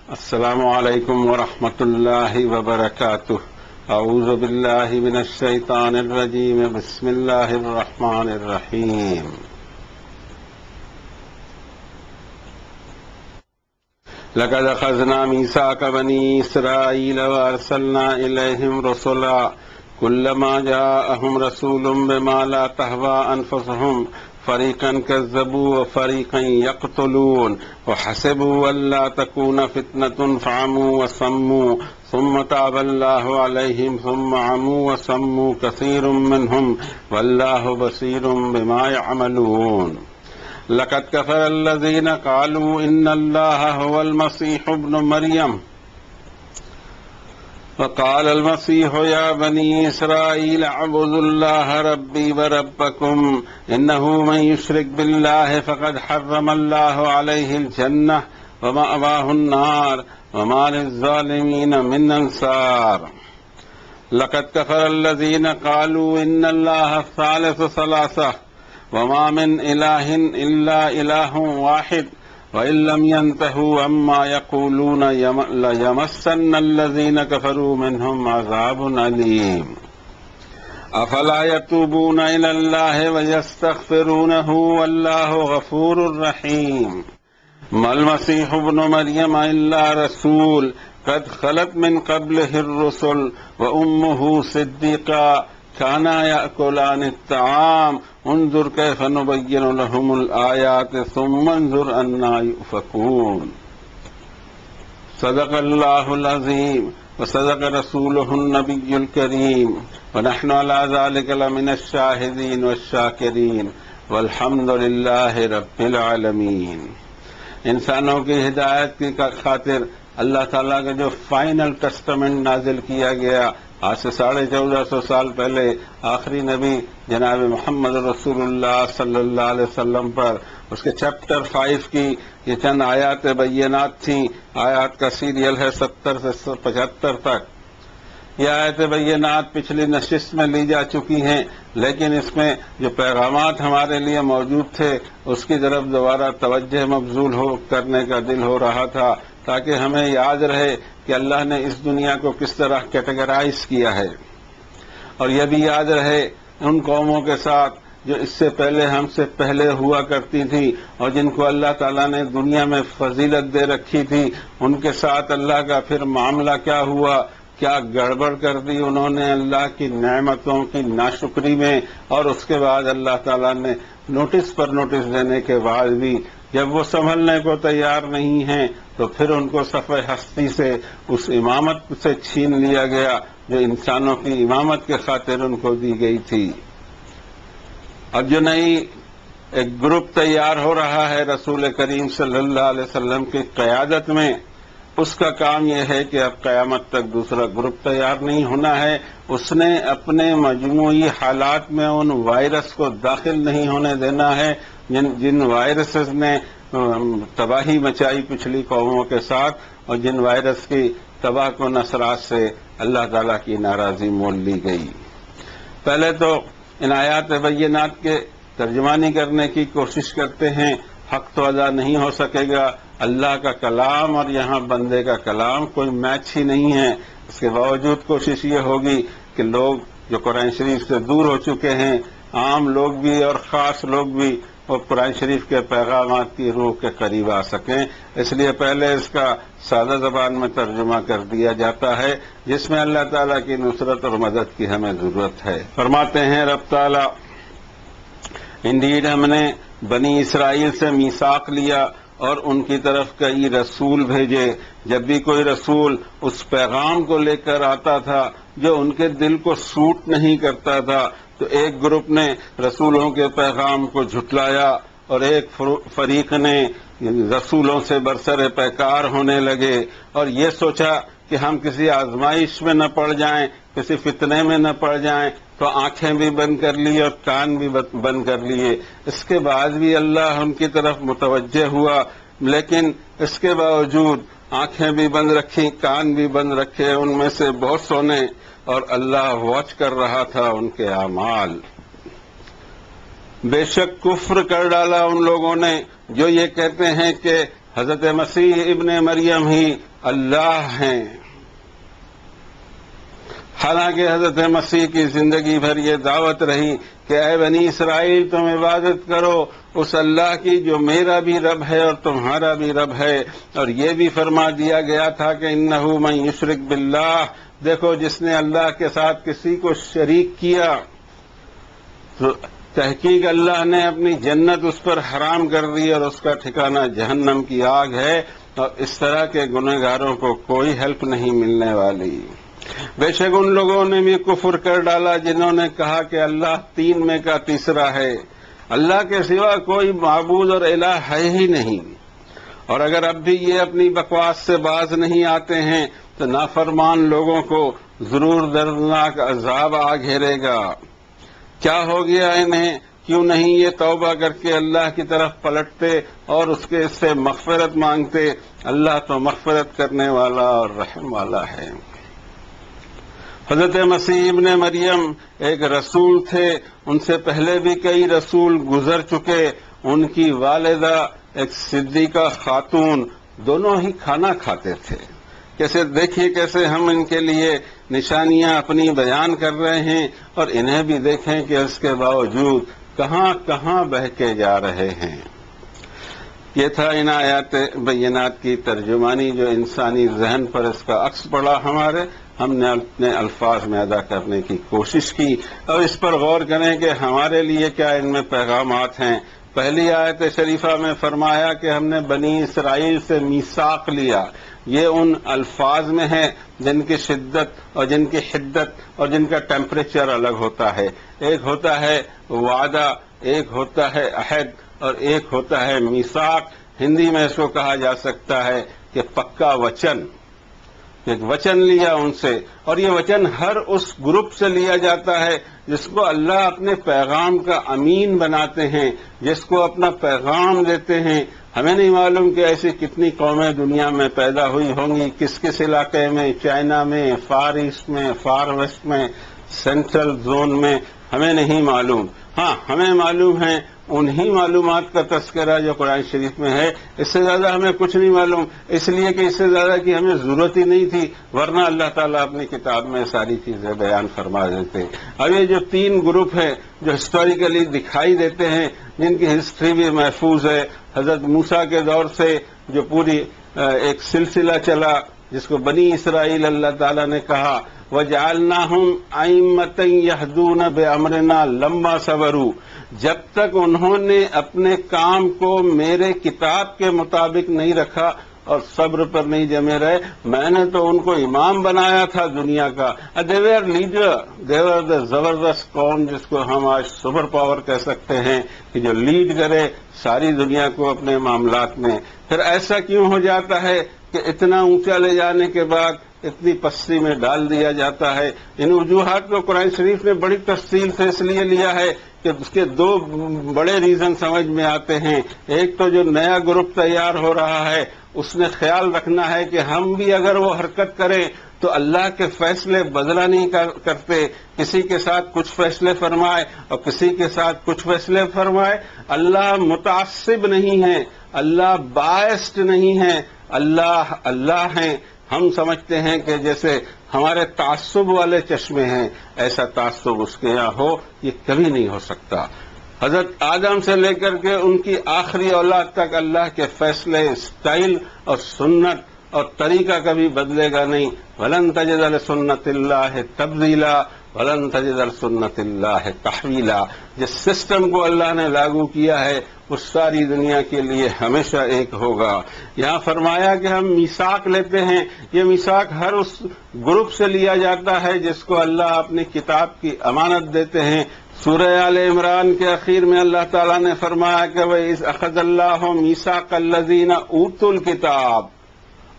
السلام علیکم ورحمۃ اللہ وبرکاتہ۔ اعوذ باللہ من الشیطان الرجیم، بسم اللہ الرحمن الرحیم۔ لقد اخذنا میثاق بنی اسرائیل وارسلنا الیہم رسلا کلما جاءہم رسول بما لا تہوی انفسہم فریقا كذبوا وفریقا یقتلون وحسبوا الا تكون فتنة فعموا وصموا ثم تاب الله عليهم ثم عموا وصموا كثير منهم والله بصير بما يعملون۔ لقد كفر الذين قالوا ان الله هو المسيح ابن مريم وقال المسيح يا بني إسرائيل اعبدوا الله ربي وربكم إنه من يشرك بالله فقد حرم الله عليه الجنة ومأواه النار وما للظالمين من أنصار۔ لقد كفر الذين قالوا إن الله الثالث ثلاثة وما من إله إلا إله واحد وَإِن لَّمْ يَنْتَهُوا عَمَّا يَقُولُونَ لَيَمَسَّنَّ الَّذِينَ كَفَرُوا مِنْهُمْ عَذَابٌ أَلِيمٌ۔ أَفَلَا يَتُوبُونَ إِلَى اللَّهِ وَيَسْتَغْفِرُونَهُ وَاللَّهُ غَفُورٌ رَّحِيمٌ۔ مَا الْمَسِيحُ ابْنُ مَرْيَمَ إِلَّا رَسُولٌ قَدْ خَلَتْ مِن قَبْلِهِ الرُّسُلُ وَأُمُّهُ صِدِّيقَةٌ كانا يأكلان الطعام انظر كيف نبين لهم الآيات ثم انظر أنا يؤفكون۔ صدق الله العظيم وصدق رسوله النبي الكريم ونحن على ذلك لمن الشاهدين والشاكرين والحمد لله رب العالمين۔ انسانوں کی ہدایت کی خاطر اللہ تعالیٰ کا جو فائنل ٹیسٹمنٹ نازل کیا گیا آج سے 1450 سال پہلے آخری نبی جناب محمد رسول اللہ صلی اللہ علیہ وسلم پر، اس کے چیپٹر 5 کی یہ چند آیات بینات تھیں۔ آیات کا سیریل ہے 70 سے 75 تک۔ یہ آیات بینات پچھلی نشست میں لی جا چکی ہیں، لیکن اس میں جو پیغامات ہمارے لیے موجود تھے اس کی طرف دوبارہ توجہ مبذول کرنے کا دل ہو رہا تھا، تاکہ ہمیں یاد رہے کہ اللہ نے اس دنیا کو کس طرح کیٹیگرائز کیا ہے، اور یہ بھی یاد رہے ان قوموں کے ساتھ جو اس سے پہلے ہم سے پہلے ہوا کرتی تھی اور جن کو اللہ تعالیٰ نے دنیا میں فضیلت دے رکھی تھی، ان کے ساتھ اللہ کا پھر معاملہ کیا ہوا، کیا گڑبڑ کر دی انہوں نے اللہ کی نعمتوں کی ناشکری میں، اور اس کے بعد اللہ تعالیٰ نے نوٹس پر نوٹس دینے کے بعد بھی جب وہ سنبھلنے کو تیار نہیں ہیں تو پھر ان کو صفحہ ہستی سے اس امامت سے چھین لیا گیا جو انسانوں کی امامت کے خاطر ان کو دی گئی تھی۔ اور جو نئی ایک گروپ تیار ہو رہا ہے رسول کریم صلی اللہ علیہ وسلم کی قیادت میں، اس کا کام یہ ہے کہ اب قیامت تک دوسرا گروپ تیار نہیں ہونا ہے۔ اس نے اپنے مجموعی حالات میں ان وائرس کو داخل نہیں ہونے دینا ہے جن وائرسز نے تباہی مچائی پچھلی قوموں کے ساتھ، اور جن وائرس کی تباہ کن اثرات سے اللہ تعالیٰ کی ناراضی مول لی گئی۔ پہلے تو ان آیات بینات کے ترجمانی کرنے کی کوشش کرتے ہیں، حق تو ادا نہیں ہو سکے گا۔ اللہ کا کلام اور یہاں بندے کا کلام کوئی میچ ہی نہیں ہے۔ اس کے باوجود کوشش یہ ہوگی کہ لوگ جو قرآن شریف سے دور ہو چکے ہیں، عام لوگ بھی اور خاص لوگ بھی، وہ قرآن شریف کے پیغامات کی روح کے قریب آ سکیں۔ اس لیے پہلے اس کا سادہ زبان میں ترجمہ کر دیا جاتا ہے جس میں اللہ تعالیٰ کی نصرت اور مدد کی ہمیں ضرورت ہے۔ فرماتے ہیں رب تعالیٰ، انڈیڈ ہم نے بنی اسرائیل سے میثاق لیا اور ان کی طرف کئی رسول بھیجے۔ جب بھی کوئی رسول اس پیغام کو لے کر آتا تھا جو ان کے دل کو سوٹ نہیں کرتا تھا تو ایک گروپ نے رسولوں کے پیغام کو جھٹلایا اور ایک فریق نے رسولوں سے برسر پیکار ہونے لگے اور یہ سوچا کہ ہم کسی آزمائش میں نہ پڑ جائیں، کسی فتنے میں نہ پڑ جائیں، تو آنکھیں بھی بند کر لی اور کان بھی بند کر لیے۔ اس کے بعد بھی اللہ ان کی طرف متوجہ ہوا، لیکن اس کے باوجود آنکھیں بھی بند رکھی، کان بھی بند رکھے ان میں سے بہت سو نے، اور اللہ واچ کر رہا تھا ان کے اعمال۔ بے شک کفر کر ڈالا ان لوگوں نے جو یہ کہتے ہیں کہ حضرت مسیح ابن مریم ہی اللہ ہیں۔ حالانکہ حضرت مسیح کی زندگی بھر یہ دعوت رہی کہ اے بنی اسرائیل تم عبادت کرو اس اللہ کی جو میرا بھی رب ہے اور تمہارا بھی رب ہے، اور یہ بھی فرما دیا گیا تھا کہ انہ من یشرک باللہ، دیکھو جس نے اللہ کے ساتھ کسی کو شریک کیا تو تحقیق اللہ نے اپنی جنت اس پر حرام کر دی اور اس کا ٹھکانہ جہنم کی آگ ہے، اور اس طرح کے گنہگاروں کو کوئی ہیلپ نہیں ملنے والی۔ بے شک ان لوگوں نے بھی کفر کر ڈالا جنہوں نے کہا کہ اللہ تین میں کا تیسرا ہے، اللہ کے سوا کوئی معبود اور الہ ہے ہی نہیں۔ اور اگر اب بھی یہ اپنی بکواس سے باز نہیں آتے ہیں تو نافرمان لوگوں کو ضرور دردناک عذاب آ گھیرے گا۔ کیا ہو گیا انہیں؟ کیوں نہیں یہ توبہ کر کے اللہ کی طرف پلٹتے اور اس کے سے مغفرت مانگتے؟ اللہ تو مغفرت کرنے والا اور رحم والا ہے۔ حضرت مسیح ابن مریم ایک رسول تھے، ان سے پہلے بھی کئی رسول گزر چکے۔ ان کی والدہ ایک صدیقہ خاتون، دونوں ہی کھانا کھاتے تھے۔ کیسے دیکھیے کیسے ہم ان کے لیے نشانیاں اپنی بیان کر رہے ہیں، اور انہیں بھی دیکھیں کہ اس کے باوجود کہاں کہاں بہکے جا رہے ہیں۔ یہ تھا ان آیات بینات کی ترجمانی جو انسانی ذہن پر اس کا عکس پڑا ہمارے، ہم نے اپنے الفاظ میں ادا کرنے کی کوشش کی، اور اس پر غور کریں کہ ہمارے لیے کیا ان میں پیغامات ہیں۔ پہلی آیت شریفہ میں فرمایا کہ ہم نے بنی اسرائیل سے میثاق لیا، یہ ان الفاظ میں ہے جن کی شدت اور جن کی حدت اور جن کا ٹیمپریچر الگ ہوتا ہے۔ ایک ہوتا ہے وعدہ، ایک ہوتا ہے عہد، اور ایک ہوتا ہے میثاق۔ ہندی میں اس کو کہا جا سکتا ہے کہ پکا وچن۔ ایک وچن لیا ان سے، اور یہ وچن ہر اس گروپ سے لیا جاتا ہے جس کو اللہ اپنے پیغام کا امین بناتے ہیں، جس کو اپنا پیغام دیتے ہیں۔ ہمیں نہیں معلوم کہ ایسی کتنی قومیں دنیا میں پیدا ہوئی ہوں گی، کس کس علاقے میں، چائنا میں، فار ایسٹ میں، فار ویسٹ میں، سینٹرل زون میں، ہمیں نہیں معلوم۔ ہاں ہمیں معلوم ہے انہی معلومات کا تذکرہ جو قرآن شریف میں ہے، اس سے زیادہ ہمیں کچھ نہیں معلوم، اس لیے کہ اس سے زیادہ کی ہمیں ضرورت ہی نہیں تھی، ورنہ اللہ تعالیٰ اپنی کتاب میں ساری چیزیں بیان فرما دیتے۔ اب یہ جو تین گروپ ہیں جو ہسٹوریکلی دکھائی دیتے ہیں، جن کی ہسٹری بھی محفوظ ہے، حضرت موسیٰ کے دور سے جو پوری ایک سلسلہ چلا جس کو بنی اسرائیل اللہ تعالیٰ نے کہا وَجَعَلْنَاهُمْ أَئِمَّةً يَهْدُونَ بِأَمْرِنَا لَمَّا صَبَرُوا، جب تک انہوں نے اپنے کام کو میرے کتاب کے مطابق نہیں رکھا اور صبر پر نہیں جمے رہے، میں نے تو ان کو امام بنایا تھا دنیا کا۔ دے ور لیڈر، دے ور دا زبردست قوم جس کو ہم آج سپر پاور کہہ سکتے ہیں، کہ جو لیڈ کرے ساری دنیا کو اپنے معاملات میں۔ پھر ایسا کیوں ہو جاتا ہے کہ اتنا اونچا لے جانے کے بعد اتنی پستی میں ڈال دیا جاتا ہے؟ ان وجوہات کو قرآن شریف نے بڑی تفصیل سے اس لیے لیا ہے کہ اس کے دو بڑے ریزن سمجھ میں آتے ہیں۔ ایک تو جو نیا گروپ تیار ہو رہا ہے اس نے خیال رکھنا ہے کہ ہم بھی اگر وہ حرکت کریں تو اللہ کے فیصلے بدلا نہیں کرتے، کسی کے ساتھ کچھ فیصلے فرمائے اور کسی کے ساتھ کچھ فیصلے فرمائے۔ اللہ متعصب نہیں ہے، اللہ بائسڈ نہیں ہے، اللہ ہیں۔ ہم سمجھتے ہیں کہ جیسے ہمارے تعصب والے چشمے ہیں، ایسا تعصب اس کے یہاں ہو یہ کبھی نہیں ہو سکتا۔ حضرت آدم سے لے کر کے ان کی آخری اولاد تک اللہ کے فیصلے، اسٹائل اور سنت اور طریقہ کبھی بدلے گا نہیں۔ وَلَن تَجِدَ لِسُنَّتِ اللَّهِ تَبْدِيلًا وَلَن تَجِدَ لِسُنَّتِ اللَّهِ تَحْوِيلًا۔ جس سسٹم کو اللہ نے لاگو کیا ہے وہ ساری دنیا کے لیے ہمیشہ ایک ہوگا۔ یہاں فرمایا کہ ہم میثاق لیتے ہیں، یہ میثاق ہر اس گروپ سے لیا جاتا ہے جس کو اللہ اپنی کتاب کی امانت دیتے ہیں۔ سورہ آل عمران کے اخیر میں اللہ تعالیٰ نے فرمایا کہ وَإِذْ أَخَذَ اللَّهُ مِيثَاقَ الَّذِينَ أُوتُوا الْكِتَابَ،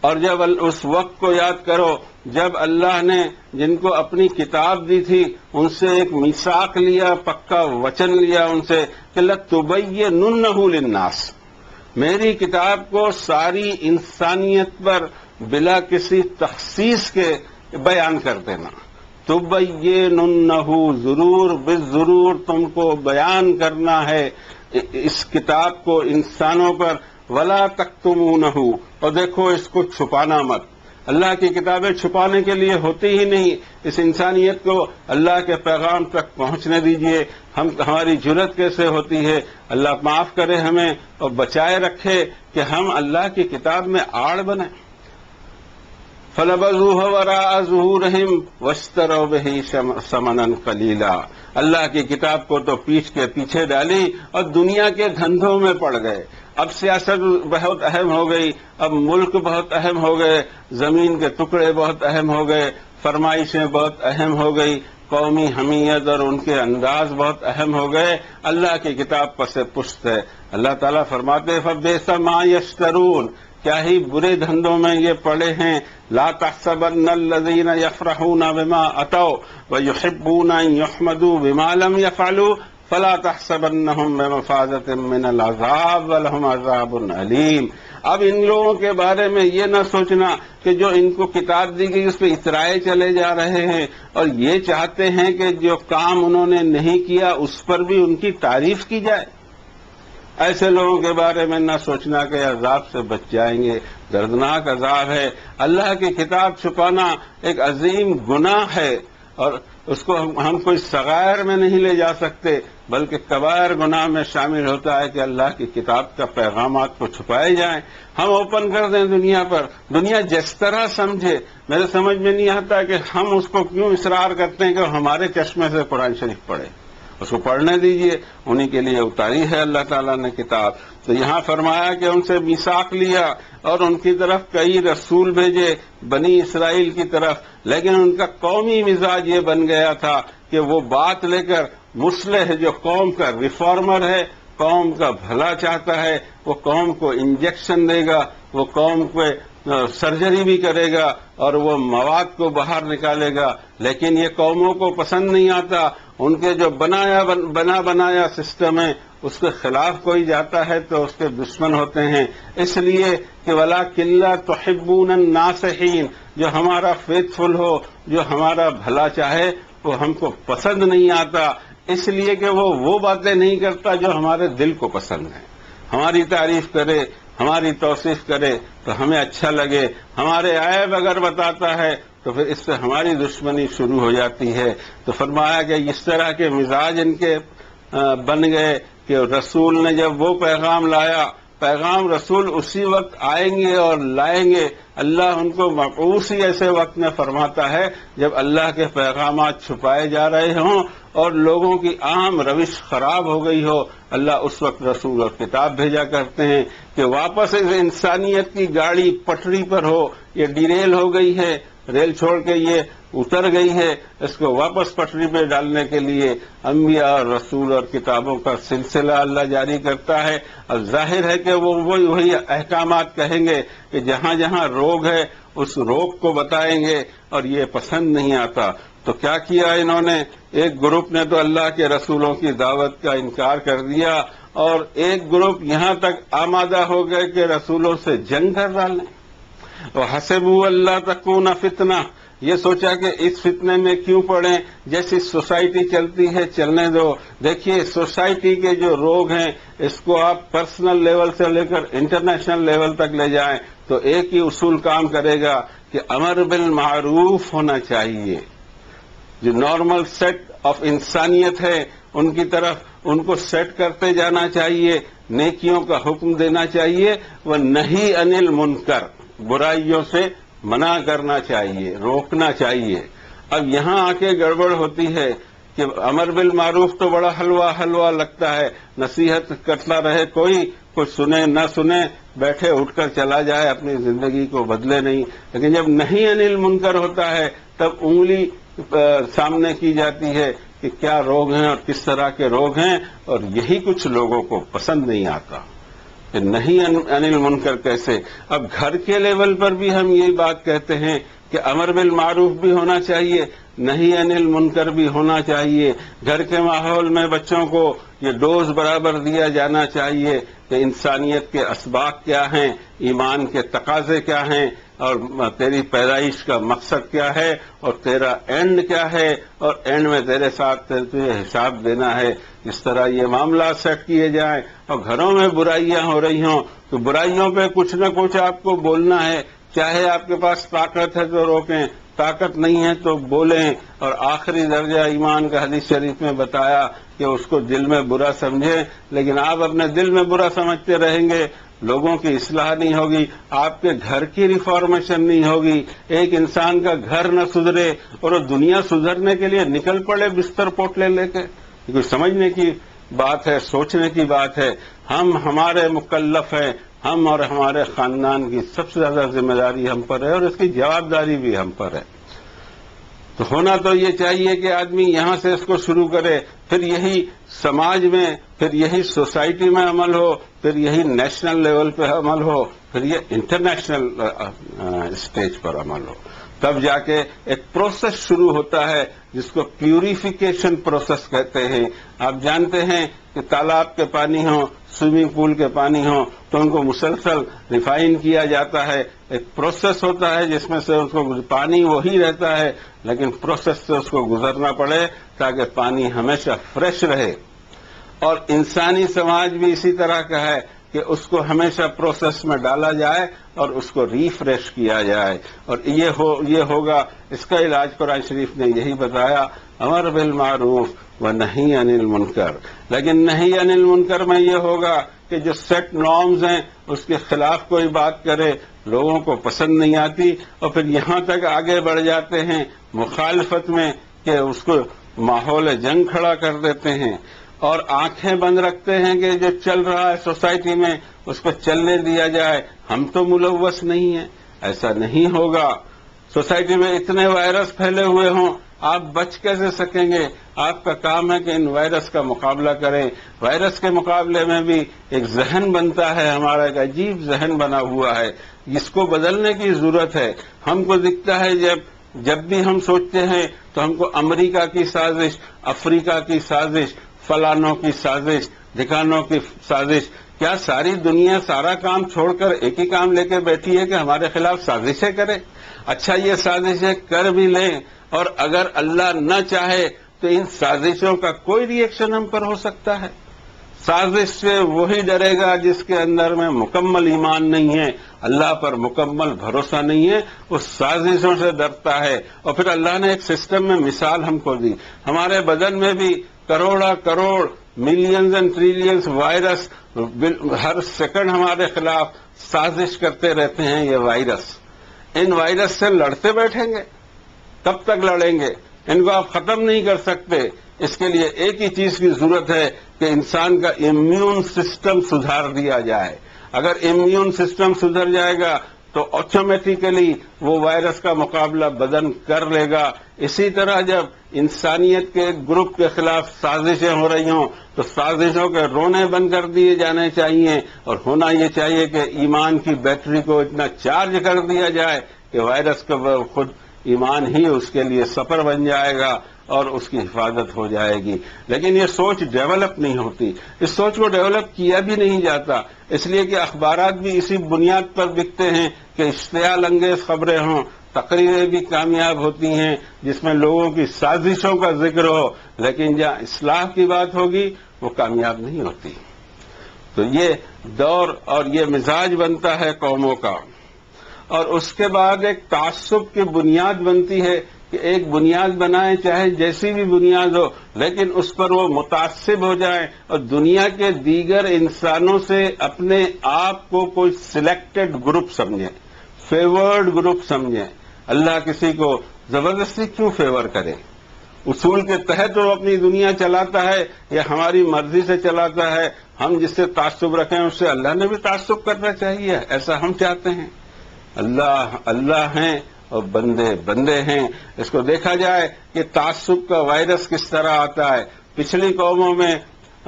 اور جب اس وقت کو یاد کرو جب اللہ نے جن کو اپنی کتاب دی تھی ان سے ایک میثاق لیا، پکا وچن لیا ان سے کہ لَتُبَيِّنُنَّهُ لِلنَّاسِ، میری کتاب کو ساری انسانیت پر بلا کسی تخصیص کے بیان کر دینا۔ تُبَيِّنُنَّهُ، ضرور بالضرور تم کو بیان کرنا ہے اس کتاب کو انسانوں پر، وَلَا تَكْتُمُونَهُ، اور دیکھو اس کو چھپانا مت۔ اللہ کی کتابیں چھپانے کے لیے ہوتی ہی نہیں. اس انسانیت کو اللہ کے پیغام تک پہنچنے دیجیے. ہماری جرأت کیسے ہوتی ہے؟ اللہ معاف کرے ہمیں اور بچائے رکھے کہ ہم اللہ کی کتاب میں آڑ بنیں. فَنَبَذُوهُ وَرَاءَ ظُهُورِهِمْ وَاشْتَرَوْا بِهِ ثَمَنًا قَلِيلًا. اللہ کی کتاب کو تو پیٹھ کے پیچھے ڈالی اور دنیا کے دھندوں میں پڑ گئے. اب سیاست بہت اہم ہو گئی، اب ملک بہت اہم ہو گئے، زمین کے ٹکڑے بہت اہم ہو گئے، فرمائشیں بہت اہم ہو گئی، قومی حمیت اور ان کے انداز بہت اہم ہو گئے. اللہ کی کتاب پس پشت ہے. اللہ تعالیٰ فرماتے فَبِئْسَ مَا يَشْتَرُونَ، کیا ہی برے دھندوں میں یہ پڑے ہیں. لا تحسبن الذين يفرحون بما اتوا ويحبون ان يحمدوا بما لم يفعلوا فلا تحسبنهم بمفازة من العذاب ولهم عذاب علیم. اب ان لوگوں کے بارے میں یہ نہ سوچنا کہ جو ان کو کتاب دی گئی اس پہ اترائے چلے جا رہے ہیں اور یہ چاہتے ہیں کہ جو کام انہوں نے نہیں کیا اس پر بھی ان کی تعریف کی جائے. ایسے لوگوں کے بارے میں نہ سوچنا کہ عذاب سے بچ جائیں گے. دردناک عذاب ہے. اللہ کی کتاب چھپانا ایک عظیم گناہ ہے اور اس کو ہم کوئی صغائر میں نہیں لے جا سکتے بلکہ کبائر گناہ میں شامل ہوتا ہے کہ اللہ کی کتاب کا پیغامات کو چھپائے جائیں. ہم اوپن کر دیں دنیا پر، دنیا جس طرح سمجھے. میرے سمجھ میں نہیں آتا کہ ہم اس کو کیوں اصرار کرتے ہیں کہ ہمارے چشمے سے قرآن شریف پڑھے. اس کو پڑھنے دیجئے، انہی کے لیے اتاری ہے اللہ تعالیٰ نے کتاب. تو یہاں فرمایا کہ ان سے میثاق لیا اور ان کی طرف کئی رسول بھیجے بنی اسرائیل کی طرف، لیکن ان کا قومی مزاج یہ بن گیا تھا کہ وہ بات لے کر مصلح جو قوم کا ریفارمر ہے، قوم کا بھلا چاہتا ہے، وہ قوم کو انجیکشن دے گا، وہ قوم کو سرجری بھی کرے گا اور وہ مواد کو باہر نکالے گا، لیکن یہ قوموں کو پسند نہیں آتا. ان کے جو بنایا سسٹم ہے اس کے خلاف کوئی جاتا ہے تو اس کے دشمن ہوتے ہیں. اس لیے کہ وَلَٰكِن لَّا تُحِبُّونَ النَّاصِحِينَ، جو ہمارا فیتھفل ہو، جو ہمارا بھلا چاہے وہ ہم کو پسند نہیں آتا، اس لیے کہ وہ باتیں نہیں کرتا جو ہمارے دل کو پسند ہیں. ہماری تعریف کرے، ہماری توصیف کرے تو ہمیں اچھا لگے، ہمارے عیب اگر بتاتا ہے تو پھر اس سے ہماری دشمنی شروع ہو جاتی ہے. تو فرمایا کہ اس طرح کے مزاج ان کے بن گئے کہ رسول نے جب وہ پیغام لایا، پیغام رسول اسی وقت آئیں گے اور لائیں گے. اللہ ان کو مبعوث ہی ایسے وقت میں فرماتا ہے جب اللہ کے پیغامات چھپائے جا رہے ہوں اور لوگوں کی عام روش خراب ہو گئی ہو. اللہ اس وقت رسول اور کتاب بھیجا کرتے ہیں کہ واپس اس انسانیت کی گاڑی پٹری پر ہو. یہ ڈیریل ہو گئی ہے، ریل چھوڑ کے یہ اتر گئی ہے، اس کو واپس پٹری پہ ڈالنے کے لیے انبیاء اور رسول اور کتابوں کا سلسلہ اللہ جاری کرتا ہے. اور ظاہر ہے کہ وہ وہی احکامات کہیں گے کہ جہاں جہاں روگ ہے اس روگ کو بتائیں گے اور یہ پسند نہیں آتا. تو کیا کیا انہوں نے؟ ایک گروپ نے تو اللہ کے رسولوں کی دعوت کا انکار کر دیا اور ایک گروپ یہاں تک آمادہ ہو گئے کہ رسولوں سے جنگ کر ڈالیں. وَحَسِبُوا أَلَّا تَكُونَ فِتْنَةٌ، یہ سوچا کہ اس فتنے میں کیوں پڑیں، جیسی سوسائٹی چلتی ہے چلنے دو. دیکھیے سوسائٹی کے جو روگ ہیں اس کو آپ پرسنل لیول سے لے کر انٹرنیشنل لیول تک لے جائیں تو ایک ہی اصول کام کرے گا کہ امر بالمعروف ہونا چاہیے. جو نارمل سیٹ آف انسانیت ہے ان کی طرف ان کو سیٹ کرتے جانا چاہیے، نیکیوں کا حکم دینا چاہیے، وَنَهِی عَنِ الْمُنکَر، برائیوں سے منع کرنا چاہیے، روکنا چاہیے. اب یہاں آ کے گڑبڑ ہوتی ہے کہ امر بالمعروف تو بڑا حلوہ لگتا ہے، نصیحت کرتا رہے کوئی سنے نہ سنے، بیٹھے اٹھ کر چلا جائے، اپنی زندگی کو بدلے نہیں. لیکن جب نہیں انل منکر ہوتا ہے تب انگلی سامنے کی جاتی ہے کہ کیا روگ ہیں اور کس طرح کے روگ ہیں، اور یہی کچھ لوگوں کو پسند نہیں آتا کہ نہیں انل منکر کیسے. اب گھر کے لیول پر بھی ہم یہی بات کہتے ہیں کہ امر بالمعروف بھی ہونا چاہیے، نہیں انل منکر بھی ہونا چاہیے. گھر کے ماحول میں بچوں کو یہ ڈوز برابر دیا جانا چاہیے کہ انسانیت کے اسباق کیا ہیں، ایمان کے تقاضے کیا ہیں، اور تیری پیدائش کا مقصد کیا ہے اور تیرا اینڈ کیا ہے، اور اینڈ میں تیرے ساتھ تجھے حساب دینا ہے. اس طرح یہ معاملات سیٹ کیے جائیں. اور گھروں میں برائیاں ہو رہی ہوں تو برائیوں پہ کچھ نہ کچھ آپ کو بولنا ہے چاہے آپ کے پاس طاقت ہے تو روکیں، طاقت نہیں ہے تو بولیں، اور آخری درجہ ایمان کا حدیث شریف میں بتایا کہ اس کو دل میں برا سمجھیں، لیکن آپ اپنے دل میں برا سمجھتے رہیں گے، لوگوں کی اصلاح نہیں ہوگی، آپ کے گھر کی ریفارمیشن نہیں ہوگی، ایک انسان کا گھر نہ سدھرے اور وہ دنیا سدھرنے کے لیے نکل پڑے بستر پوٹلے لے کے، یہ کوئی سمجھنے کی بات ہے، سوچنے کی بات ہے۔ ہمارے مکلف ہیں، ہم اور ہمارے خاندان کی سب سے زیادہ ذمہ داری ہم پر ہے اور اس کی جوابداری بھی ہم پر ہے۔ تو ہونا تو یہ چاہیے کہ آدمی یہاں سے اس کو شروع کرے، پھر یہی سماج میں، پھر یہی سوسائٹی میں عمل ہو، پھر یہی نیشنل لیول پہ عمل ہو، پھر یہ انٹرنیشنل اسٹیج پر عمل ہو، تب جا کے ایک پروسیس شروع ہوتا ہے جس کو پیوریفیکیشن پروسیس کہتے ہیں۔ آپ جانتے ہیں کہ تالاب کے پانی ہوں، سوئمنگ پول کے پانی ہوں تو ان کو مسلسل ریفائن کیا جاتا ہے، ایک پروسیس ہوتا ہے جس میں سے اس کو پانی وہی رہتا ہے لیکن پروسیس سے اس کو گزرنا پڑے تاکہ پانی ہمیشہ فریش رہے۔ اور انسانی سماج بھی اسی طرح کا ہے کہ اس کو ہمیشہ پروسیس میں ڈالا جائے اور اس کو ریفریش کیا جائے، اور یہ ہوگا، اس کا علاج قرآن شریف نے یہی بتایا، امر بالمعروف و نہی عن المنکر۔ لیکن نہی عن المنکر میں یہ ہوگا کہ جو سیٹ نارمز ہیں اس کے خلاف کوئی بات کرے، لوگوں کو پسند نہیں آتی، اور پھر یہاں تک آگے بڑھ جاتے ہیں مخالفت میں کہ اس کو ماحول جنگ کھڑا کر دیتے ہیں، اور آنکھیں بند رکھتے ہیں کہ جو چل رہا ہے سوسائٹی میں اس کو چلنے دیا جائے، ہم تو ملوث نہیں ہیں۔ ایسا نہیں ہوگا۔ سوسائٹی میں اتنے وائرس پھیلے ہوئے ہوں، آپ بچ کیسے سکیں گے؟ آپ کا کام ہے کہ ان وائرس کا مقابلہ کریں۔ وائرس کے مقابلے میں بھی ایک ذہن بنتا ہے، ہمارا ایک عجیب ذہن بنا ہوا ہے، جس کو بدلنے کی ضرورت ہے۔ ہم کو دکھتا ہے جب بھی ہم سوچتے ہیں تو ہم کو امریکہ کی سازش، افریقہ کی سازش، فلانوں کی سازش، ڈھکانوں کی سازش، کیا ساری دنیا سارا کام چھوڑ کر ایک ہی کام لے کے بیٹھی ہے کہ ہمارے خلاف سازشیں کرے؟ اچھا، یہ سازشیں کر بھی لیں اور اگر اللہ نہ چاہے تو ان سازشوں کا کوئی ری ایکشن ہم پر ہو سکتا ہے؟ سازش سے وہی ڈرے گا جس کے اندر میں مکمل ایمان نہیں ہے، اللہ پر مکمل بھروسہ نہیں ہے، اس سازشوں سے ڈرتا ہے۔ اور پھر اللہ نے ایک سسٹم میں مثال ہم کو دی، ہمارے بدن میں بھی کروڑا crore, millions and trillions virus ہر سیکنڈ ہمارے خلاف سازش کرتے رہتے ہیں۔ یہ وائرس، ان وائرس سے لڑتے بیٹھیں گے، کب تک لڑیں گے؟ ان کو آپ ختم نہیں کر سکتے۔ اس کے لیے ایک ہی چیز کی ضرورت ہے کہ انسان کا امیون سسٹم سدھار دیا جائے۔ اگر امیون سسٹم سدھر جائے گا تو آٹومیٹیکلی وہ وائرس کا مقابلہ بدن کر لے گا۔ اسی طرح جب انسانیت کے گروپ کے خلاف سازشیں ہو رہی ہوں تو سازشوں کے رونے بند کر دیے جانے چاہیے، اور ہونا یہ چاہیے کہ ایمان کی بیٹری کو اتنا چارج کر دیا جائے کہ وائرس کا خود ایمان ہی اس کے لیے سفر بن جائے گا اور اس کی حفاظت ہو جائے گی۔ لیکن یہ سوچ ڈیولپ نہیں ہوتی، اس سوچ کو ڈیولپ کیا بھی نہیں جاتا، اس لیے کہ اخبارات بھی اسی بنیاد پر بکتے ہیں کہ اشتعال انگیز خبریں ہوں، تقریریں بھی کامیاب ہوتی ہیں جس میں لوگوں کی سازشوں کا ذکر ہو، لیکن جہاں اصلاح کی بات ہوگی وہ کامیاب نہیں ہوتی۔ تو یہ دور اور یہ مزاج بنتا ہے قوموں کا، اور اس کے بعد ایک تعصب کی بنیاد بنتی ہے کہ ایک بنیاد بنائیں، چاہے جیسی بھی بنیاد ہو، لیکن اس پر وہ متعصب ہو جائیں اور دنیا کے دیگر انسانوں سے اپنے آپ کو کوئی سلیکٹڈ گروپ سمجھیں، فیورڈ گروپ سمجھیں۔ اللہ کسی کو زبردستی کیوں فیور کرے؟ اصول کے تحت وہ اپنی دنیا چلاتا ہے یا ہماری مرضی سے چلاتا ہے؟ ہم جس سے تعصب رکھیں اس سے اللہ نے بھی تعصب کرنا چاہیے، ایسا ہم چاہتے ہیں۔ اللہ اللہ ہیں اور بندے بندے ہیں۔ اس کو دیکھا جائے کہ تعصب کا وائرس کس طرح آتا ہے۔ پچھلی قوموں میں،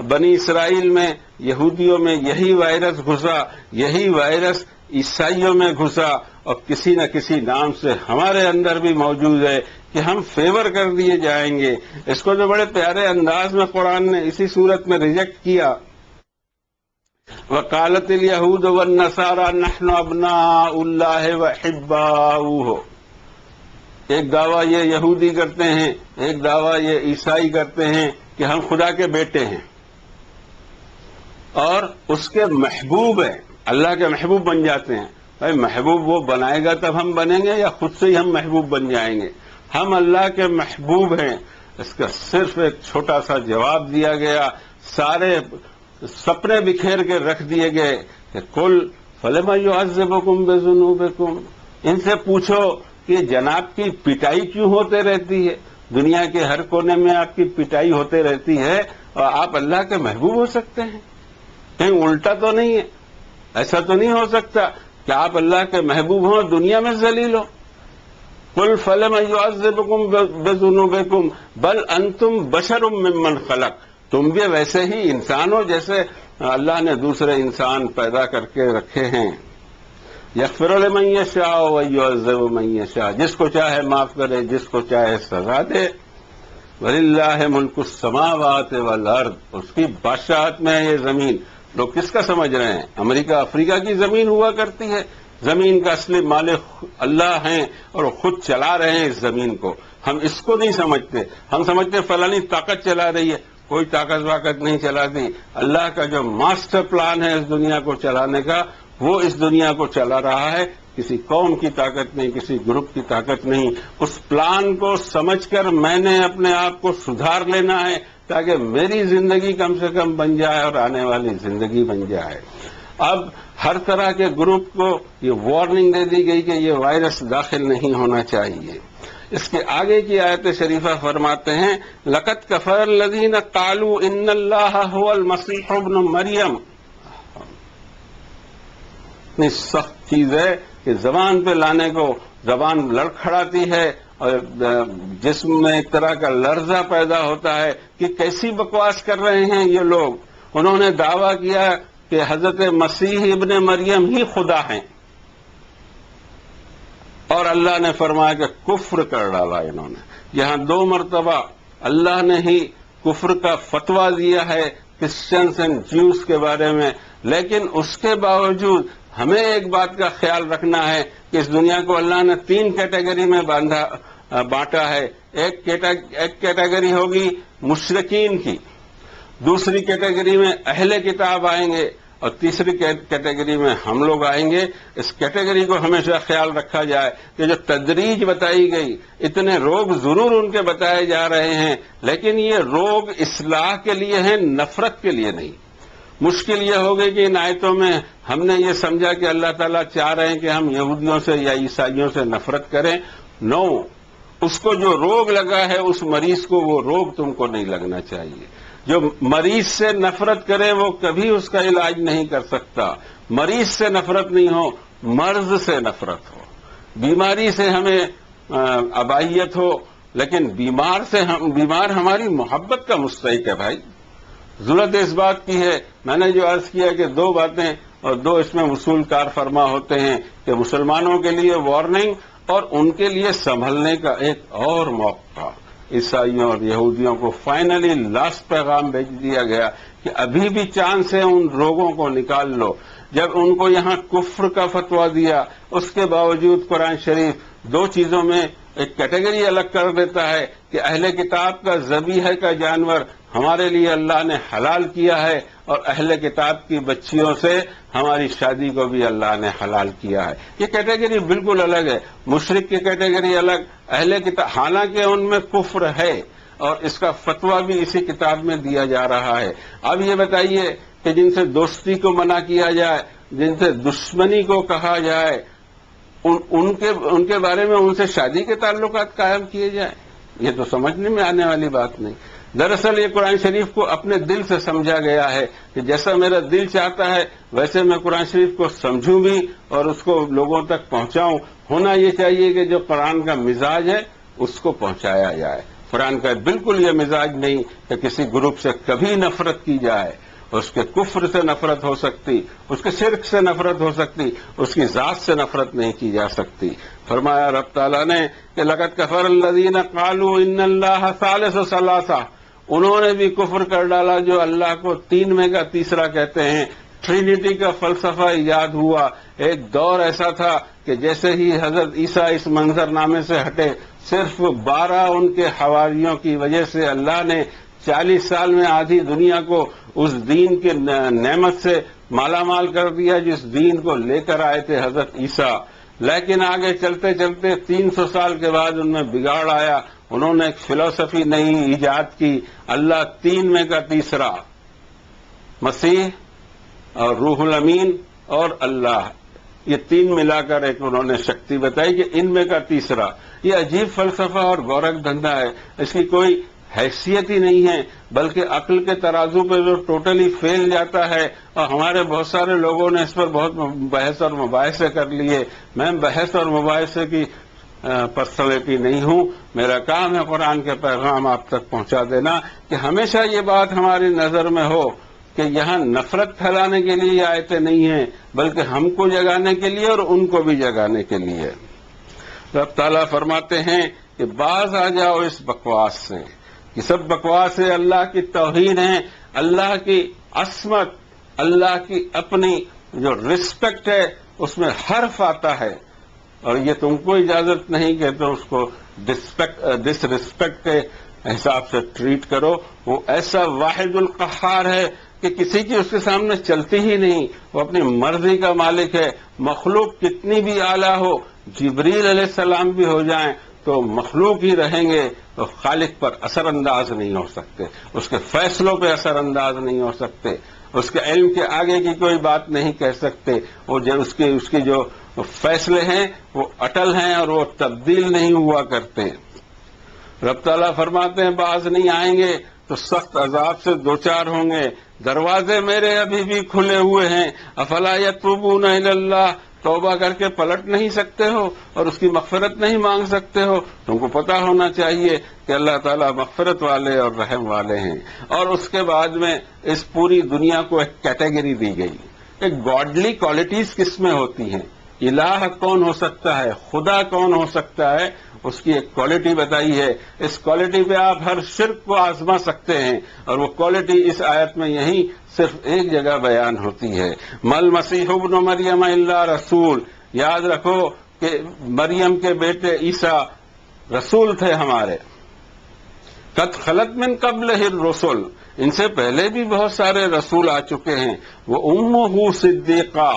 بنی اسرائیل میں، یہودیوں میں یہی وائرس گھسا، یہی وائرس عیسائیوں میں گھسا، اور کسی نہ کسی نام سے ہمارے اندر بھی موجود ہے کہ ہم فیور کر دیے جائیں گے۔ اس کو جو بڑے پیارے انداز میں قرآن نے اسی صورت میں ریجیکٹ کیا، وقالت الیہود والنصارى نحن ابناء اللہ واحباؤہ۔ ایک دعویٰ یہ یہودی کرتے ہیں، ایک دعویٰ یہ عیسائی کرتے ہیں کہ ہم خدا کے بیٹے ہیں اور اس کے محبوب ہیں، اللہ کے محبوب بن جاتے ہیں۔ بھائی محبوب وہ بنائے گا تب ہم بنیں گے یا خود سے ہی ہم محبوب بن جائیں گے؟ ہم اللہ کے محبوب ہیں. اس کا صرف ایک چھوٹا سا جواب دیا گیا، سارے سپنے بکھیر کے رکھ دیے گئے کہ قل فلم یعذبکم بذنوبکم، ان سے پوچھو کہ جناب کی پٹائی کیوں ہوتے رہتی ہے؟ دنیا کے ہر کونے میں آپ کی پٹائی ہوتے رہتی ہے اور آپ اللہ کے محبوب ہو سکتے ہیں؟ کہیں الٹا تو نہیں ہے؟ ایسا تو نہیں ہو سکتا کہ آپ اللہ کے محبوب ہوں دنیا میں ذلیل ہو. قل فلم یعذبکم بذنوبکم بل انتم بشر ممن خلق، تم بھی ویسے ہی انسان ہو جیسے اللہ نے دوسرے انسان پیدا کر کے رکھے ہیں. یغفر لمن یشاء ویعذب من یشاء، جس کو چاہے معاف کرے، جس کو چاہے سزا دے. وللہ ملک السماوات والارض، اس کی بادشاہت میں ہے یہ زمین. لوگ کس کا سمجھ رہے ہیں؟ امریکہ افریقہ کی زمین ہوا کرتی ہے. زمین کا اصلی مالک اللہ ہیں اور وہ خود چلا رہے ہیں اس زمین کو. ہم اس کو نہیں سمجھتے، ہم سمجھتے فلانی طاقت چلا رہی ہے. کوئی طاقت واقت نہیں چلاتی. اللہ کا جو ماسٹر پلان ہے اس دنیا کو چلانے کا، وہ اس دنیا کو چلا رہا ہے. کسی قوم کی طاقت نہیں، کسی گروپ کی طاقت نہیں. اس پلان کو سمجھ کر میں نے اپنے آپ کو سدھار لینا ہے تاکہ میری زندگی کم سے کم بن جائے اور آنے والی زندگی بن جائے. اب ہر طرح کے گروپ کو یہ وارننگ دے دی گئی کہ یہ وائرس داخل نہیں ہونا چاہیے. اس کے آگے کی آیت شریفہ فرماتے ہیں لقد کفر الذین قالوا ان اللہ هو المسیح ابن مریم. اتنی سخت چیز ہے کہ زبان پہ لانے کو زبان لڑکھڑاتی ہے اور جسم میں ایک طرح کا لرزہ پیدا ہوتا ہے کہ کیسی بکواس کر رہے ہیں یہ لوگ. انہوں نے دعویٰ کیا کہ حضرت مسیح ابن مریم ہی خدا ہیں اور اللہ نے فرمایا کہ کفر کر ڈالا انہوں نے. یہاں 2 مرتبہ اللہ نے ہی کفر کا فتویٰ دیا ہے کرسچنز اینڈ جیوز کے بارے میں، لیکن اس کے باوجود ہمیں ایک بات کا خیال رکھنا ہے کہ اس دنیا کو اللہ نے 3 کیٹیگری میں بانٹا ہے. ایک کیٹیگری ہوگی مشرکین کی، دوسری کیٹیگری میں اہل کتاب آئیں گے اور تیسری کیٹیگری میں ہم لوگ آئیں گے. اس کیٹیگری کو ہمیشہ خیال رکھا جائے کہ جو تدریج بتائی گئی، اتنے روگ ضرور ان کے بتائے جا رہے ہیں لیکن یہ روگ اصلاح کے لیے ہیں، نفرت کے لیے نہیں. مشکل یہ ہوگی کہ ان آیتوں میں ہم نے یہ سمجھا کہ اللہ تعالیٰ چاہ رہے ہیں کہ ہم یہودیوں سے یا عیسائیوں سے نفرت کریں. نو، اس کو جو روگ لگا ہے اس مریض کو وہ روگ تم کو نہیں لگنا چاہیے. جو مریض سے نفرت کرے وہ کبھی اس کا علاج نہیں کر سکتا. مریض سے نفرت نہیں ہو، مرض سے نفرت ہو. بیماری سے ہمیں اباہیت ہو لیکن بیمار ہماری محبت کا مستحق ہے. بھائی ضرورت اس بات کی ہے، میں نے جو عرض کیا کہ 2 باتیں اور 2 اس میں وصول کار فرما ہوتے ہیں کہ مسلمانوں کے لیے وارننگ اور ان کے لیے سنبھلنے کا ایک اور موقع. عیسائیوں اور یہودیوں کو فائنلی لاسٹ پیغام بھیج دیا گیا کہ ابھی بھی چانس ہے، ان روگوں کو نکال لو. جب ان کو یہاں کفر کا فتویٰ دیا اس کے باوجود قرآن شریف 2 چیزوں میں ایک کیٹیگری الگ کر دیتا ہے کہ اہل کتاب کا ذبیحہ کا جانور ہمارے لیے اللہ نے حلال کیا ہے اور اہل کتاب کی بچیوں سے ہماری شادی کو بھی اللہ نے حلال کیا ہے. یہ کیٹیگری بالکل الگ ہے. مشرک کی کیٹیگری الگ، اہل کتاب حالانکہ ان میں کفر ہے اور اس کا فتویٰ بھی اسی کتاب میں دیا جا رہا ہے. اب یہ بتائیے کہ جن سے دوستی کو منع کیا جائے، جن سے دشمنی کو کہا جائے، ان کے بارے میں ان سے شادی کے تعلقات قائم کیے جائیں، یہ تو سمجھنے میں آنے والی بات نہیں. دراصل یہ قرآن شریف کو اپنے دل سے سمجھا گیا ہے کہ جیسا میرا دل چاہتا ہے ویسے میں قرآن شریف کو سمجھوں بھی اور اس کو لوگوں تک پہنچاؤں. ہونا یہ چاہیے کہ جو قرآن کا مزاج ہے اس کو پہنچایا جائے. قرآن کا بالکل یہ مزاج نہیں کہ کسی گروپ سے کبھی نفرت کی جائے. اس کے کفر سے نفرت ہو سکتی، اس کے شرک سے نفرت ہو سکتی، اس کی ذات سے نفرت نہیں کی جا سکتی. فرمایا رب تعالیٰ نے کہ لقد کفر الذین قالوا ان اللہ ثالث ثلاثہ، انہوں نے بھی کفر کر ڈالا جو اللہ کو 3 میں کا تیسرا کہتے ہیں. ٹرینٹی کا فلسفہ ایجاد ہوا. ایک دور ایسا تھا کہ جیسے ہی حضرت عیسیٰ اس منظر نامے سے ہٹے، صرف 12 ان کے حواریوں کی وجہ سے اللہ نے 40 سال میں آدھی دنیا کو اس دین کے نعمت سے مالا مال کر دیا جس دین کو لے کر آئے تھے حضرت عیسیٰ، لیکن آگے چلتے چلتے 300 سال کے بعد ان میں بگاڑ آیا، انہوں نے ایک فلسفی نئی ایجاد کی، اللہ تین میں کا تیسرا، مسیح اور روح الامین اور اللہ، یہ تین ملا کر ایک انہوں نے شکتی بتائی کہ ان میں کا تیسرا۔ یہ عجیب فلسفہ اور گورکھ دھندا ہے، اس کی کوئی حیثیت ہی نہیں ہے، بلکہ عقل کے ترازو پہ جو ٹوٹلی فیل جاتا ہے، اور ہمارے بہت سارے لوگوں نے اس پر بہت بحث اور مباحثے کر لیے۔ میں بحث اور مباحثے کی پرسنالٹی نہیں ہوں، میرا کام ہے قرآن کے پیغام آپ تک پہنچا دینا، کہ ہمیشہ یہ بات ہماری نظر میں ہو کہ یہاں نفرت پھیلانے کے لیے یہ آیتیں نہیں ہیں، بلکہ ہم کو جگانے کے لیے اور ان کو بھی جگانے کے لیے۔ رب تعالیٰ فرماتے ہیں کہ باز آ جاؤ اس بکواس سے، کہ سب بکواس ہے، اللہ کی توہین ہے، اللہ کی عصمت، اللہ کی اپنی جو رسپیکٹ ہے اس میں حرف آتا ہے، اور یہ تم کو اجازت نہیں کہ تم اس کو ڈس رسپیکٹ کے حساب سے ٹریٹ کرو۔ وہ ایسا واحد القہار ہے کہ کسی کی اس کے سامنے چلتی ہی نہیں، وہ اپنی مرضی کا مالک ہے۔ مخلوق کتنی بھی اعلیٰ ہو، جبریل علیہ السلام بھی ہو جائیں تو مخلوق ہی رہیں گے، تو خالق پر اثر انداز نہیں ہو سکتے، اس کے فیصلوں پہ اثر انداز نہیں ہو سکتے، اس کے علم کے آگے کی کوئی بات نہیں کہہ سکتے۔ وہ جو اس کے جو فیصلے ہیں وہ اٹل ہیں اور وہ تبدیل نہیں ہوا کرتے۔ رب تعالیٰ فرماتے ہیں باز نہیں آئیں گے تو سخت عذاب سے دوچار ہوں گے۔ دروازے میرے ابھی بھی کھلے ہوئے ہیں، افلا یتوبون الی اللہ، توبہ کر کے پلٹ نہیں سکتے ہو اور اس کی مغفرت نہیں مانگ سکتے ہو؟ تم کو پتا ہونا چاہیے کہ اللہ تعالیٰ مغفرت والے اور رحم والے ہیں۔ اور اس کے بعد میں اس پوری دنیا کو ایک کیٹیگری دی گئی، ایک گاڈلی کوالٹیز کس میں ہوتی ہیں، الہ کون ہو سکتا ہے، خدا کون ہو سکتا ہے، اس کی ایک کوالٹی بتائی ہے۔ اس کوالٹی پہ آپ ہر شرک کو آزما سکتے ہیں، اور وہ کوالٹی اس آیت میں یہی صرف ایک جگہ بیان ہوتی ہے۔ مل مسیح ابن مریم الا رسول، یاد رکھو کہ مریم کے بیٹے عیسیٰ رسول تھے ہمارے۔ قد خلت من قبلہ الرسل، ان سے پہلے بھی بہت سارے رسول آ چکے ہیں۔ وہ امہ صدیقہ،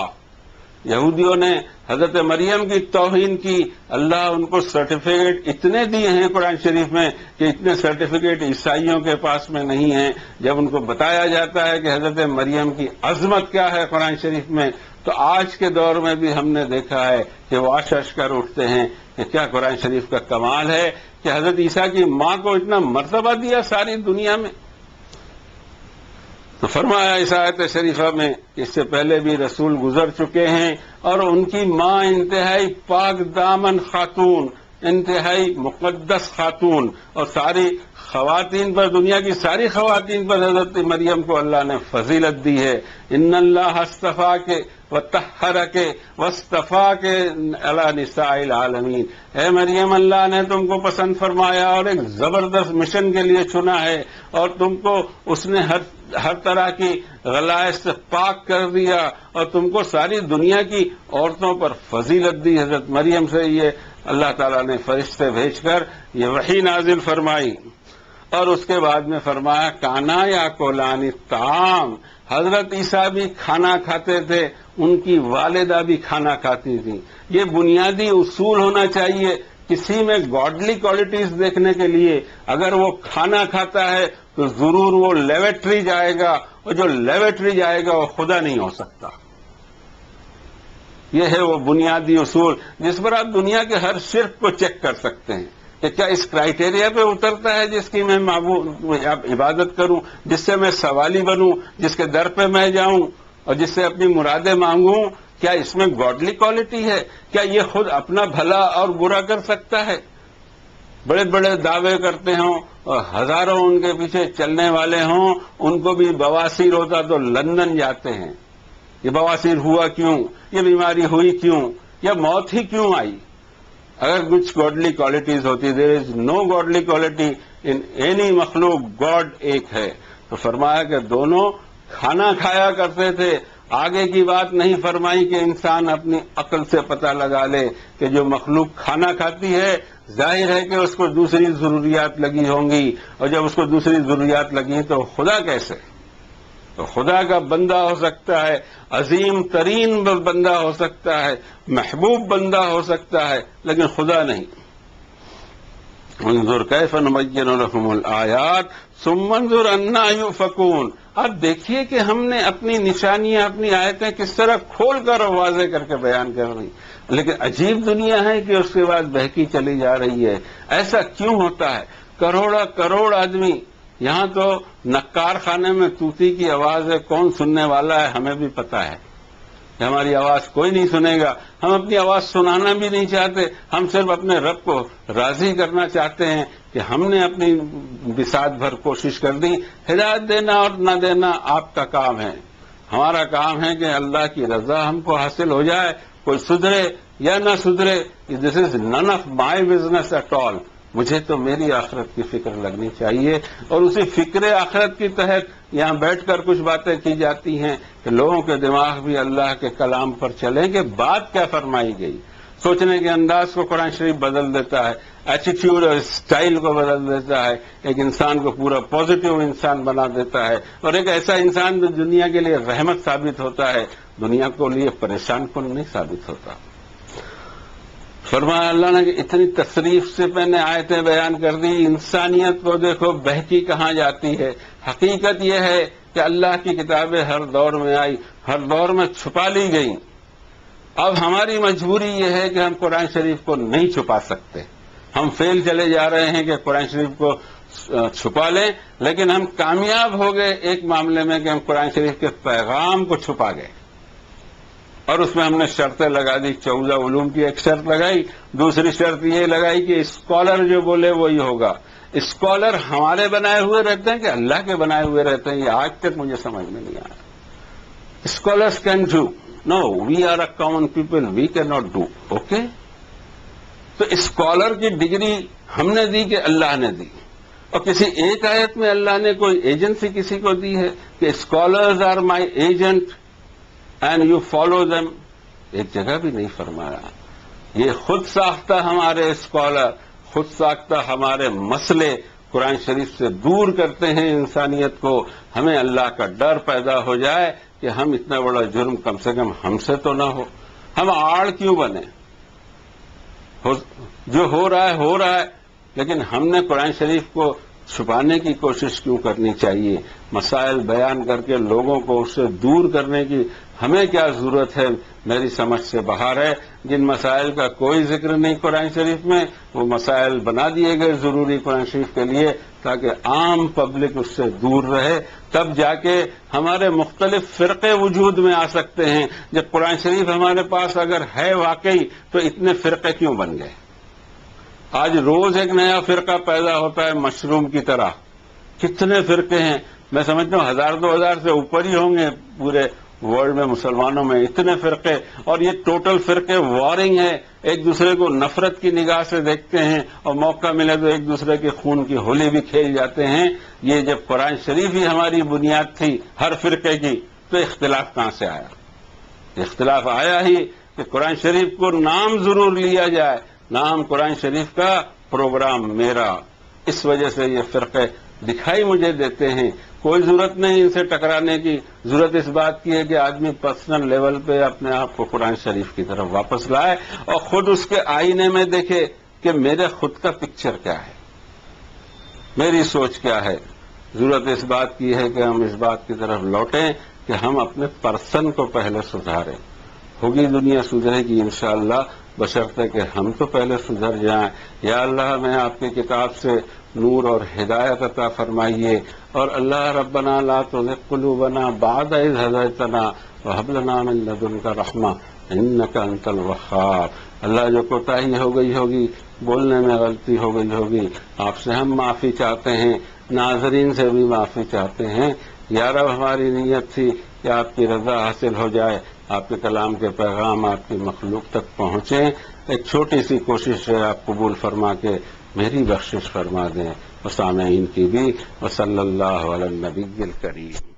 یہودیوں نے حضرت مریم کی توہین کی، اللہ ان کو سرٹیفکیٹ اتنے دیے ہیں قرآن شریف میں کہ اتنے سرٹیفکیٹ عیسائیوں کے پاس میں نہیں ہیں۔ جب ان کو بتایا جاتا ہے کہ حضرت مریم کی عظمت کیا ہے قرآن شریف میں، تو آج کے دور میں بھی ہم نے دیکھا ہے کہ وہ عش کر اٹھتے ہیں کہ کیا قرآن شریف کا کمال ہے کہ حضرت عیسیٰ کی ماں کو اتنا مرتبہ دیا ساری دنیا میں۔ تو فرمایا اس آیت شریفہ میں اس سے پہلے بھی رسول گزر چکے ہیں، اور ان کی ماں انتہائی پاک دامن خاتون، انتہائی مقدس خاتون، اور ساری خواتین پر، دنیا کی ساری خواتین پر حضرت مریم کو اللہ نے فضیلت دی ہے۔ ان اللہ اصطفاک وطہرک واصطفاک علی نساء العالمین، اے مریم اللہ نے تم کو پسند فرمایا اور ایک زبردست مشن کے لیے چنا ہے، اور تم کو اس نے ہر طرح کی غلائز سے پاک کر دیا، اور تم کو ساری دنیا کی عورتوں پر فضیلت دی۔ حضرت مریم سے یہ اللہ تعالیٰ نے فرشتے بھیج کر یہ وحی نازل فرمائی۔ اور اس کے بعد میں فرمایا کانا یا کولانی طعام، حضرت عیسیٰ بھی کھانا کھاتے تھے، ان کی والدہ بھی کھانا کھاتی تھیں۔ یہ بنیادی اصول ہونا چاہیے کسی میں گاڈلی کوالٹیز دیکھنے کے لیے۔ اگر وہ کھانا کھاتا ہے تو ضرور وہ لیبارٹری جائے گا، اور جو لیبارٹری جائے گا وہ خدا نہیں ہو سکتا۔ یہ ہے وہ بنیادی اصول جس پر آپ دنیا کے ہر شرک کو چیک کر سکتے ہیں کہ کیا اس کرائیٹیریا پہ اترتا ہے جس کی میں عبادت کروں، جس سے میں سوالی بنوں، جس کے در پہ میں جاؤں اور جس سے اپنی مرادیں مانگوں۔ کیا اس میں گاڈلی کوالٹی ہے؟ کیا یہ خود اپنا بھلا اور برا کر سکتا ہے؟ بڑے بڑے دعوے کرتے ہوں اور ہزاروں ان کے پیچھے چلنے والے ہوں، ان کو بھی بواسیر ہوتا تو لندن جاتے ہیں۔ یہ بواسیر ہوا کیوں؟ یہ بیماری ہوئی کیوں؟ یا موت ہی کیوں آئی؟ اگر کچھ گاڈلی کوالٹیز ہوتی، دیر از نو گاڈلی کوالٹی ان اینی مخلوق، گاڈ ایک ہے۔ تو فرمایا کہ دونوں کھانا کھایا کرتے تھے۔ آگے کی بات نہیں فرمائی کہ انسان اپنی عقل سے پتہ لگا لے کہ جو مخلوق کھانا کھاتی ہے ظاہر ہے کہ اس کو دوسری ضروریات لگی ہوں گی، اور جب اس کو دوسری ضروریات لگی تو خدا کیسے؟ تو خدا کا بندہ ہو سکتا ہے، عظیم ترین بندہ ہو سکتا ہے، محبوب بندہ ہو سکتا ہے، لیکن خدا نہیں۔ انظر کیف نبین لہم الآیات ثم انظر انا یؤفکون۔ اب دیکھیے کہ ہم نے اپنی نشانیاں، اپنی آیتیں کس طرح کھول کر اور واضح کر کے بیان کر رہی، لیکن عجیب دنیا ہے کہ اس کے بعد بہکی چلی جا رہی ہے۔ ایسا کیوں ہوتا ہے؟ کروڑ آدمی، یہاں تو نکار خانے میں طوطی کی آواز ہے، کون سننے والا ہے ہمیں بھی پتا ہے کہ ہماری آواز کوئی نہیں سنے گا۔ ہم اپنی آواز سنانا بھی نہیں چاہتے، ہم صرف اپنے رب کو راضی کرنا چاہتے ہیں کہ ہم نے اپنی بساط بھر کوشش کر دی۔ ہدایت دینا اور نہ دینا آپ کا کام ہے، ہمارا کام ہے کہ اللہ کی رضا ہم کو حاصل ہو جائے۔ کوئی سدھرے یا نہ سدھرے، this is none of my business at all. مجھے تو میری آخرت کی فکر لگنی چاہیے، اور اسی فکر آخرت کے تحت یہاں بیٹھ کر کچھ باتیں کی جاتی ہیں کہ لوگوں کے دماغ بھی اللہ کے کلام پر چلیں کہ بات کیا فرمائی گئی۔ سوچنے کے انداز کو قرآن شریف بدل دیتا ہے، ایٹیٹیوڈ اور اسٹائل کو بدل دیتا ہے، ایک انسان کو پورا پازیٹو انسان بنا دیتا ہے، اور ایک ایسا انسان جو دنیا کے لیے رحمت ثابت ہوتا ہے، دنیا کو لیے پریشان کن نہیں ثابت ہوتا۔ فرمایا اللہ نے کہ اتنی تصریف سے میں نے آیتیں بیان کر دی، انسانیت کو دیکھو بہکی کہاں جاتی ہے۔ حقیقت یہ ہے کہ اللہ کی کتابیں ہر دور میں آئی، ہر دور میں چھپا لی گئیں۔ اب ہماری مجبوری یہ ہے کہ ہم قرآن شریف کو نہیں چھپا سکتے، ہم فیل چلے جا رہے ہیں کہ قرآن شریف کو چھپا لیں، لیکن ہم کامیاب ہو گئے ایک معاملے میں کہ ہم قرآن شریف کے پیغام کو چھپا گئے، اور اس میں ہم نے شرطیں لگا دی۔ 14 علوم کی ایک شرط لگائی، دوسری شرط یہ لگائی کہ اسکالر جو بولے وہی ہوگا۔ اسکالر ہمارے بنائے ہوئے رہتے ہیں کہ اللہ کے بنائے ہوئے رہتے ہیں، یہ آج تک مجھے سمجھ میں نہیں آیا۔ Scholars can do, no we are a common people, we can not do, okay. تو اسکالر کی ڈگری ہم نے دی کہ اللہ نے دی، اور کسی ایک آیت میں اللہ نے کوئی ایجنسی کسی کو دی ہے کہ scholars are my agent and you follow them, ایک جگہ بھی نہیں فرمایا۔ یہ خود ساختہ ہمارے اسکالر، خود ساختہ ہمارے مسئلے قرآن شریف سے دور کرتے ہیں انسانیت کو۔ ہمیں اللہ کا ڈر پیدا ہو جائے کہ ہم اتنا بڑا جرم کم سے کم ہم سے تو نہ ہو، ہم آڑ کیوں بنے؟ جو ہو رہا ہے، لیکن ہم نے قرآن شریف کو چھپانے کی کوشش کیوں کرنی چاہیے؟ مسائل بیان کر کے لوگوں کو اس سے دور کرنے کی ہمیں کیا ضرورت ہے؟ میری سمجھ سے باہر ہے۔ جن مسائل کا کوئی ذکر نہیں قرآن شریف میں، وہ مسائل بنا دیے گئے ضروری قرآن شریف کے لیے تاکہ عام پبلک اس سے دور رہے، تب جا کے ہمارے مختلف فرقے وجود میں آ سکتے ہیں۔ جب قرآن شریف ہمارے پاس اگر ہے واقعی تو اتنے فرقے کیوں بن گئے؟ آج روز ایک نیا فرقہ پیدا ہوتا ہے مشروم کی طرح۔ کتنے فرقے ہیں؟ میں سمجھتا ہوں 1000-2000 سے اوپر ہی ہوں گے پورے ورلڈ میں مسلمانوں میں، اتنے فرقے، اور یہ ٹوٹل فرقے وارنگ ہے، ایک دوسرے کو نفرت کی نگاہ سے دیکھتے ہیں، اور موقع ملے تو ایک دوسرے کے خون کی ہولی بھی کھیل جاتے ہیں۔ یہ جب قرآن شریف ہی ہماری بنیاد تھی ہر فرقے کی، تو اختلاف کہاں سے آیا؟ اختلاف آیا ہی کہ قرآن شریف کو نام ضرور لیا جائے، نام قرآن شریف کا، پروگرام میرا۔ اس وجہ سے یہ فرقے دکھائی مجھے دیتے ہیں۔ کوئی ضرورت نہیں ان سے ٹکرانے کی، ضرورت اس بات کی ہے کہ آدمی پرسنل لیول پہ اپنے آپ کو قرآن شریف کی طرف واپس لائے اور خود اس کے آئینے میں دیکھے کہ میرے خود کا پکچر کیا ہے، میری سوچ کیا ہے۔ ضرورت اس بات کی ہے کہ ہم اس بات کی طرف لوٹیں کہ ہم اپنے پرسن کو پہلے سدھاریں۔ ہوگی دنیا سدھرے گی انشاءاللہ، بشرطے کہ ہم تو پہلے سدھر جائیں۔ یا اللہ ہمیں آپ کی کتاب سے نور اور ہدایت عطا فرمائیے، اور اللہ ربنا لا تزغ قلوبنا بعد اذ ہدیتنا وہب لنا من لدنک رحمہ انک انت الوہاب۔ اللہ جو کوتاہی ہو گئی ہوگی، بولنے میں غلطی ہو گئی ہوگی، آپ سے ہم معافی چاہتے ہیں، ناظرین سے بھی معافی چاہتے ہیں۔ یا رب ہماری نیت تھی کہ آپ کی رضا حاصل ہو جائے، آپ کے کلام کے پیغام آپ کی مخلوق تک پہنچیں۔ ایک چھوٹی سی کوشش ہے، آپ قبول فرما کے میری بخشش فرما دیں، اور سامعین کی بھی۔ وصلی اللہ علی النبی الکریم۔